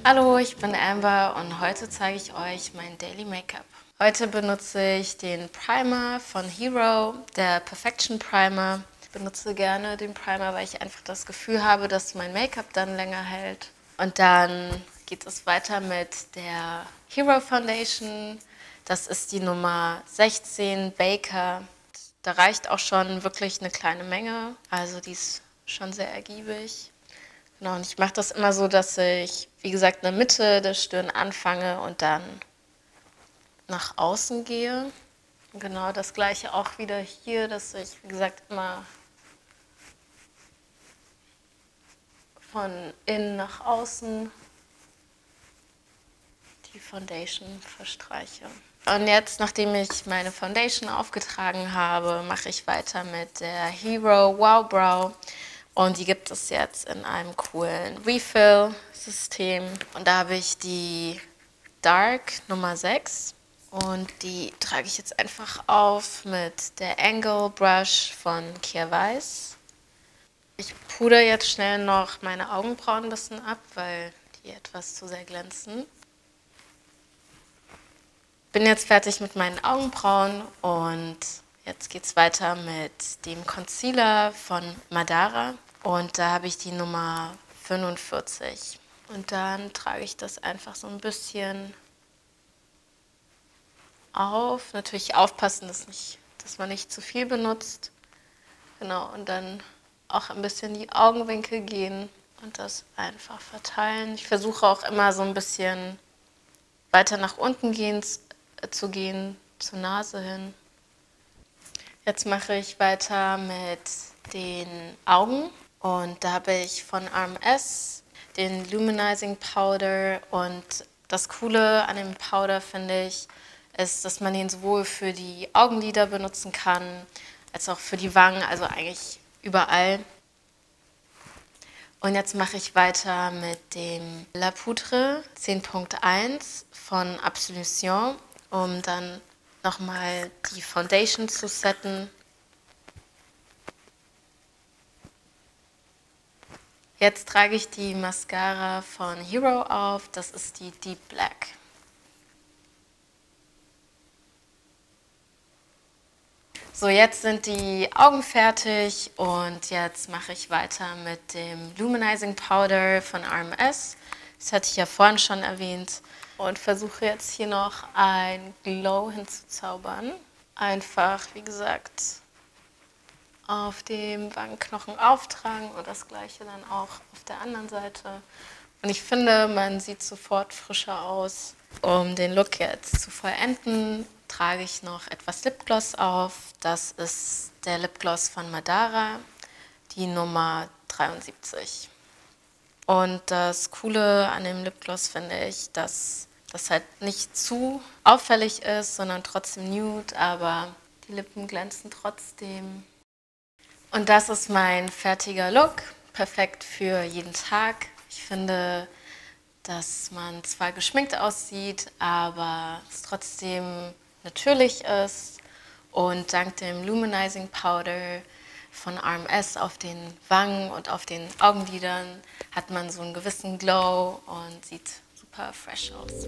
Hallo, ich bin Amber und heute zeige ich euch mein Daily Make-up. Heute benutze ich den Primer von Hero, der Perfection Primer. Ich benutze gerne den Primer, weil ich einfach das Gefühl habe, dass mein Make-up dann länger hält. Und dann geht es weiter mit der Hero Foundation. Das ist die Nummer 16 Baker. Da reicht auch schon wirklich eine kleine Menge, also die ist schon sehr ergiebig. Genau, und ich mache das immer so, dass ich, wie gesagt, in der Mitte der Stirn anfange und dann nach außen gehe. Und genau das gleiche auch wieder hier, dass ich, wie gesagt, immer von innen nach außen die Foundation verstreiche. Und jetzt, nachdem ich meine Foundation aufgetragen habe, mache ich weiter mit der Hero Wow Brow. Und die gibt es jetzt in einem coolen Refill-System. Und da habe ich die Dark Nummer 6. Und die trage ich jetzt einfach auf mit der Angle Brush von Kjaer Weis. Ich pudere jetzt schnell noch meine Augenbrauen ein bisschen ab, weil die etwas zu sehr glänzen. Bin jetzt fertig mit meinen Augenbrauen und jetzt geht es weiter mit dem Concealer von Madara und da habe ich die Nummer 45. Und dann trage ich das einfach so ein bisschen auf. Natürlich aufpassen, dass man nicht zu viel benutzt. Genau, und dann auch ein bisschen die Augenwinkel gehen und das einfach verteilen. Ich versuche auch immer so ein bisschen weiter nach unten zu gehen, zur Nase hin. Jetzt mache ich weiter mit den Augen und da habe ich von RMS den Luminizing Powder und das Coole an dem Powder finde ich, ist, dass man den sowohl für die Augenlider benutzen kann, als auch für die Wangen, also eigentlich überall. Und jetzt mache ich weiter mit dem La Poudre 10.1 von Absolution, um dann nochmal die Foundation zu setten. Jetzt trage ich die Mascara von Hero auf, das ist die Deep Black. So, jetzt sind die Augen fertig und jetzt mache ich weiter mit dem Luminizing Powder von RMS. Das hatte ich ja vorhin schon erwähnt. Und versuche jetzt hier noch ein Glow hinzuzaubern. Einfach, wie gesagt, auf dem Wangenknochen auftragen und das gleiche dann auch auf der anderen Seite. Und ich finde, man sieht sofort frischer aus. Um den Look jetzt zu vollenden, trage ich noch etwas Lipgloss auf. Das ist der Lipgloss von Madara, die Nummer 73. Und das Coole an dem Lipgloss finde ich, dass das halt nicht zu auffällig ist, sondern trotzdem nude, aber die Lippen glänzen trotzdem. Und das ist mein fertiger Look, perfekt für jeden Tag. Ich finde, dass man zwar geschminkt aussieht, aber es trotzdem natürlich ist. Und dank dem Luminizing Powder von RMS auf den Wangen und auf den Augenlidern hat man so einen gewissen Glow und sieht super fresh aus.